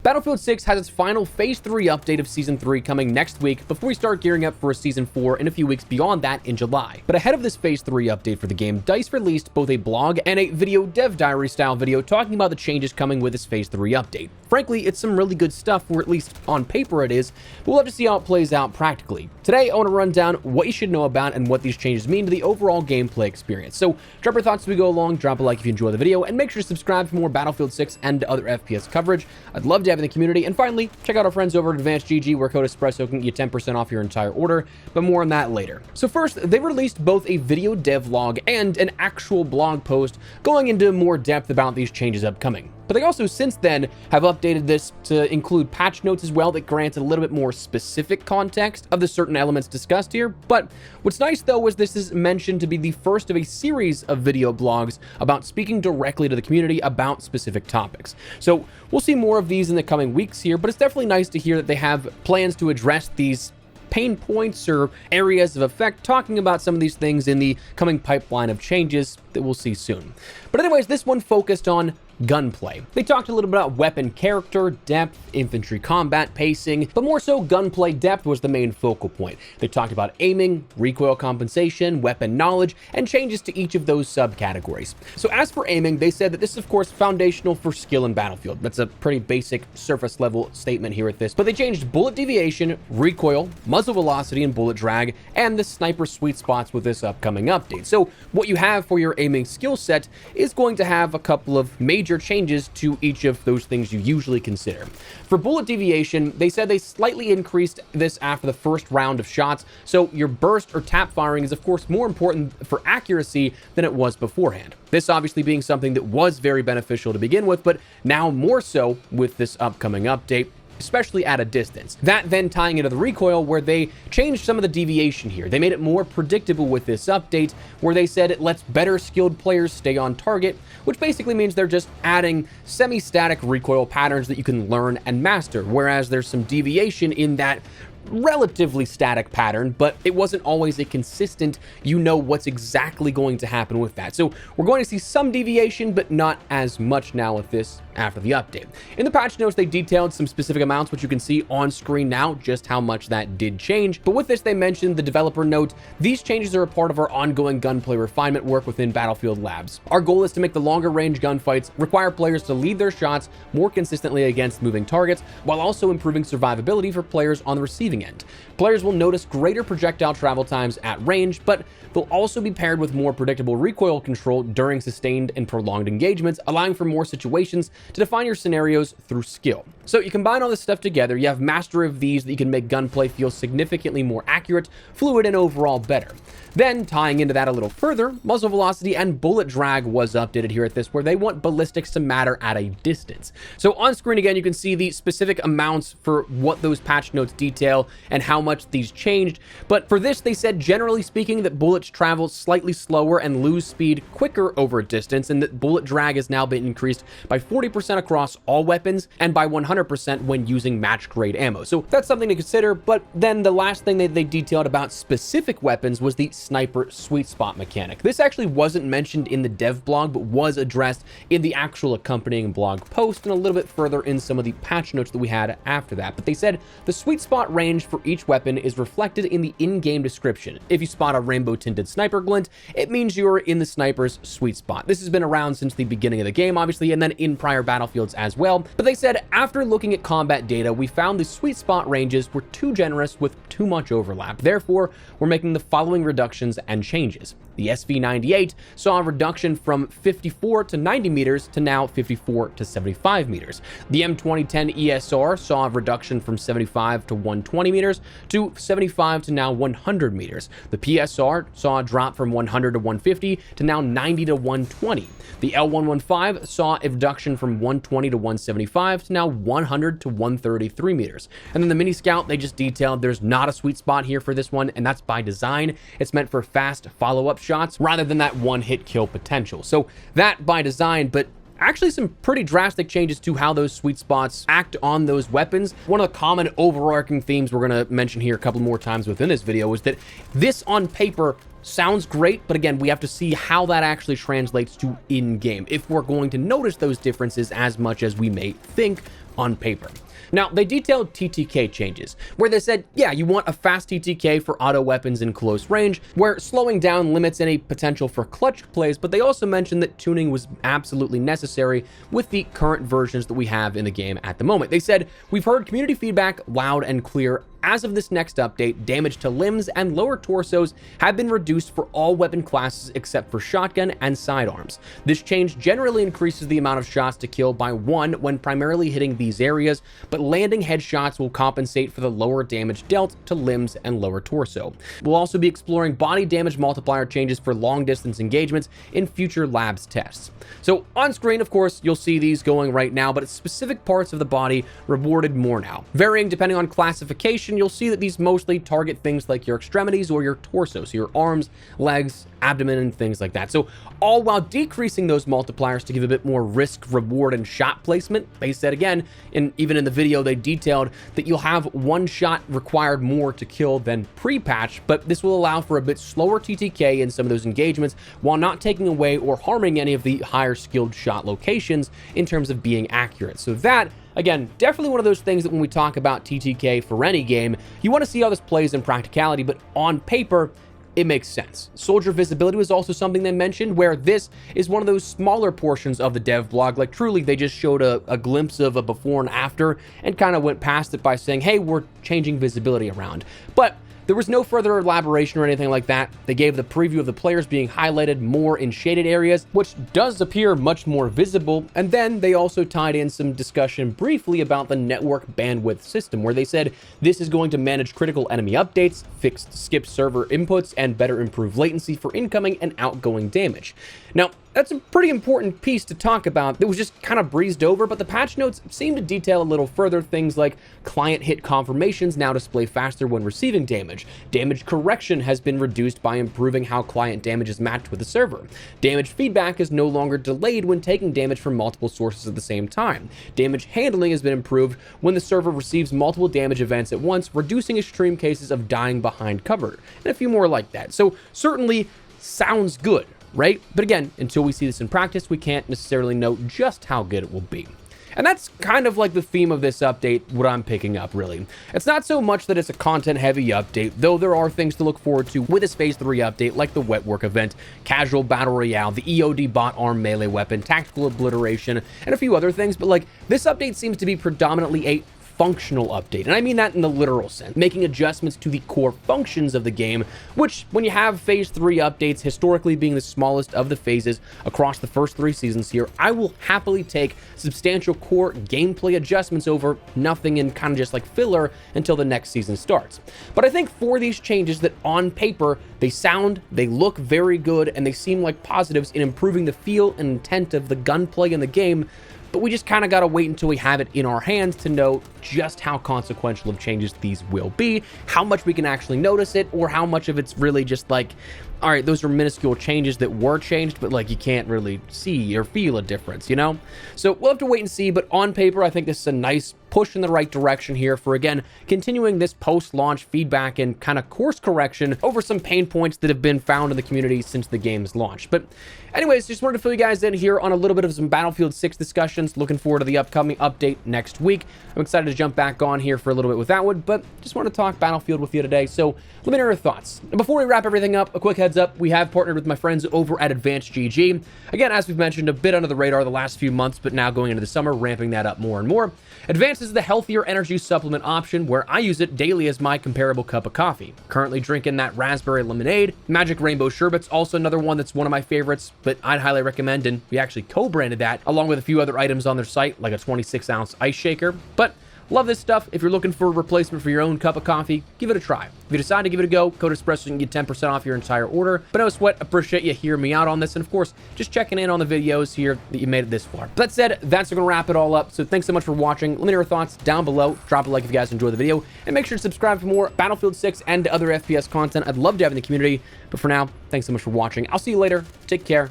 Battlefield 6 has its final Phase 3 update of Season 3 coming next week before we start gearing up for a Season 4 in a few weeks beyond that in July. But ahead of this Phase 3 update for the game, DICE released both a blog and a video dev diary style video talking about the changes coming with this Phase 3 update. Frankly, it's some really good stuff, or at least on paper it is, but we'll have to see how it plays out practically. Today, I want to run down what you should know about and what these changes mean to the overall gameplay experience. So, drop your thoughts as we go along, drop a like if you enjoy the video, and make sure to subscribe for more Battlefield 6 and other FPS coverage. I'd love to have you in the community. And finally, check out our friends over at Advanced GG, where code Espresso can get you 10% off your entire order, but more on that later. So first, they released both a video devlog and an actual blog post going into more depth about these changes upcoming. But they also, since then, have updated this to include patch notes as well that grant a little bit more specific context of the certain elements discussed here. But what's nice, though, is this is mentioned to be the first of a series of video blogs about speaking directly to the community about specific topics. So we'll see more of these in the coming weeks here, but it's definitely nice to hear that they have plans to address these pain points or areas of effect, talking about some of these things in the coming pipeline of changes that we'll see soon. But anyways, this one focused on gunplay. They talked a little bit about weapon character, depth, infantry combat pacing, but more so gunplay depth was the main focal point. They talked about aiming, recoil compensation, weapon knowledge, and changes to each of those subcategories. So as for aiming, they said that this is of course foundational for skill in Battlefield. That's a pretty basic surface level statement here at this, but they changed bullet deviation, recoil, muzzle velocity, and bullet drag, and the sniper sweet spots with this upcoming update. So what you have for your aiming skill set is going to have a couple of major changes to each of those things you usually consider. For bullet deviation, they said they slightly increased this after the first round of shots, so your burst or tap firing is of course more important for accuracy than it was beforehand. This obviously being something that was very beneficial to begin with, but now more so with this upcoming update, especially at a distance. That then tying into the recoil, where they changed some of the deviation here. They made it more predictable with this update, where they said it lets better skilled players stay on target, which basically means they're just adding semi-static recoil patterns that you can learn and master, whereas there's some deviation in that relatively static pattern, but it wasn't always a consistent, you know what's exactly going to happen with that. So we're going to see some deviation, but not as much now with this after the update. In the patch notes, they detailed some specific amounts, which you can see on screen now, just how much that did change. But with this, they mentioned the developer note, these changes are a part of our ongoing gunplay refinement work within Battlefield Labs. Our goal is to make the longer range gunfights require players to lead their shots more consistently against moving targets, while also improving survivability for players on the receiving end. Players will notice greater projectile travel times at range, but they'll also be paired with more predictable recoil control during sustained and prolonged engagements, allowing for more situations to define your scenarios through skill. So you combine all this stuff together, you have mastery of these that you can make gunplay feel significantly more accurate, fluid, and overall better. Then, tying into that a little further, muzzle velocity and bullet drag was updated here at this, where they want ballistics to matter at a distance. So on screen again, you can see the specific amounts for what those patch notes detail and how much these changed. But for this, they said, generally speaking, that bullets travel slightly slower and lose speed quicker over a distance, and that bullet drag has now been increased by 40% across all weapons and by 100% when using match-grade ammo. So that's something to consider. But then the last thing that they detailed about specific weapons was the sniper sweet spot mechanic. This actually wasn't mentioned in the dev blog, but was addressed in the actual accompanying blog post and a little bit further in some of the patch notes that we had after that. But they said the sweet spot range for each weapon is reflected in the in-game description. If you spot a rainbow tinted sniper glint, it means you're in the sniper's sweet spot. This has been around since the beginning of the game, obviously, and then in prior Battlefields as well. But they said, after looking at combat data, we found the sweet spot ranges were too generous with too much overlap. Therefore, we're making the following reductions and changes. The SV98 saw a reduction from 54 to 90 meters to now 54 to 75 meters. The M2010 ESR saw a reduction from 75 to 120 meters to 75 to now 100 meters. The PSR saw a drop from 100 to 150 to now 90 to 120. The L115 saw a reduction from 120 to 175 to now 100 to 133 meters. And then the Mini Scout, they just detailed there's not a sweet spot here for this one, and that's by design. It's meant for fast follow-up shots rather than that one-hit kill potential. So that by design, but actually some pretty drastic changes to how those sweet spots act on those weapons. One of the common overarching themes we're going to mention here a couple more times within this video is that this on paper sounds great, but again, we have to see how that actually translates to in-game, if we're going to notice those differences as much as we may think on paper. Now, they detailed TTK changes, where they said, yeah, you want a fast TTK for auto weapons in close range, where slowing down limits any potential for clutch plays, but they also mentioned that tuning was absolutely necessary with the current versions that we have in the game at the moment. They said, we've heard community feedback loud and clear. As of this next update, damage to limbs and lower torsos have been reduced for all weapon classes except for shotgun and sidearms. This change generally increases the amount of shots to kill by 1 when primarily hitting these areas, but landing headshots will compensate for the lower damage dealt to limbs and lower torso. We'll also be exploring body damage multiplier changes for long distance engagements in future labs tests. So on screen, of course, you'll see these going right now, but it's specific parts of the body rewarded more now. Varying depending on classification, you'll see that these mostly target things like your extremities or your torso, so your arms, legs, abdomen, and things like that. So all while decreasing those multipliers to give a bit more risk, reward, and shot placement. They said again, even in the video, they detailed that you'll have 1 shot required more to kill than pre-patch, but this will allow for a bit slower TTK in some of those engagements while not taking away or harming any of the higher skilled shot locations in terms of being accurate. So that, again, definitely one of those things that when we talk about TTK for any game, you want to see how this plays in practicality, but on paper, it makes sense. Soldier visibility was also something they mentioned, where this is one of those smaller portions of the dev blog. Like truly, they just showed a glimpse of a before and after and kind of went past it by saying, hey, we're changing visibility around. But there was no further elaboration or anything like that. They gave the preview of the players being highlighted more in shaded areas, which does appear much more visible. And then they also tied in some discussion briefly about the network bandwidth system, where they said this is going to manage critical enemy updates, fix skipped server inputs, and better improve latency for incoming and outgoing damage. Now, that's a pretty important piece to talk about that was just kind of breezed over, but the patch notes seem to detail a little further things like client hit confirmations now display faster when receiving damage. Damage correction has been reduced by improving how client damage is matched with the server. Damage feedback is no longer delayed when taking damage from multiple sources at the same time. Damage handling has been improved when the server receives multiple damage events at once, reducing extreme cases of dying behind cover, and a few more like that. So certainly sounds good, right? But again, until we see this in practice, we can't necessarily know just how good it will be. And that's kind of like the theme of this update, what I'm picking up, really. It's not so much that it's a content-heavy update, though there are things to look forward to with this Phase 3 update, like the Wet Work event, Casual Battle Royale, the EOD bot arm melee weapon, Tactical Obliteration, and a few other things, but like, this update seems to be predominantly a functional update, and I mean that in the literal sense, making adjustments to the core functions of the game, which when you have Phase 3 updates historically being the smallest of the phases across the first 3 seasons here, I will happily take substantial core gameplay adjustments over nothing and kind of just like filler until the next season starts. But I think for these changes that on paper, they look very good, and they seem like positives in improving the feel and intent of the gunplay in the game, but we just kind of got to wait until we have it in our hands to know just how consequential of changes these will be, how much we can actually notice it, or how much of it's really just like, all right, those are minuscule changes that were changed, but like you can't really see or feel a difference, you know? So we'll have to wait and see, but on paper, I think this is a nice push in the right direction here for, again, continuing this post-launch feedback and kind of course correction over some pain points that have been found in the community since the game's launch. But anyways, just wanted to fill you guys in here on a little bit of some Battlefield 6 discussions. Looking forward to the upcoming update next week. I'm excited to jump back on here for a little bit with that one, but just want to talk Battlefield with you today. So let me know your thoughts. And before we wrap everything up, a quick heads up, we have partnered with my friends over at Advanced GG. Again, as we've mentioned, a bit under the radar the last few months, but now going into the summer, ramping that up more and more. Advanced is the healthier energy supplement option where I use it daily as my comparable cup of coffee. Currently drinking that raspberry lemonade. Magic Rainbow Sherbet's also another one that's one of my favorites, but I'd highly recommend, and we actually co-branded that along with a few other items on their site, like a 26-ounce ice shaker. But love this stuff. If you're looking for a replacement for your own cup of coffee, give it a try. If you decide to give it a go, code Espresso and get 10% off your entire order. But no sweat, appreciate you hearing me out on this, and of course, just checking in on the videos here that you made it this far. But that said, that's going to wrap it all up. So thanks so much for watching. Let me know your thoughts down below. Drop a like if you guys enjoyed the video, and make sure to subscribe for more Battlefield 6 and other FPS content. I'd love to have in the community. But for now, thanks so much for watching. I'll see you later. Take care,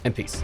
and peace.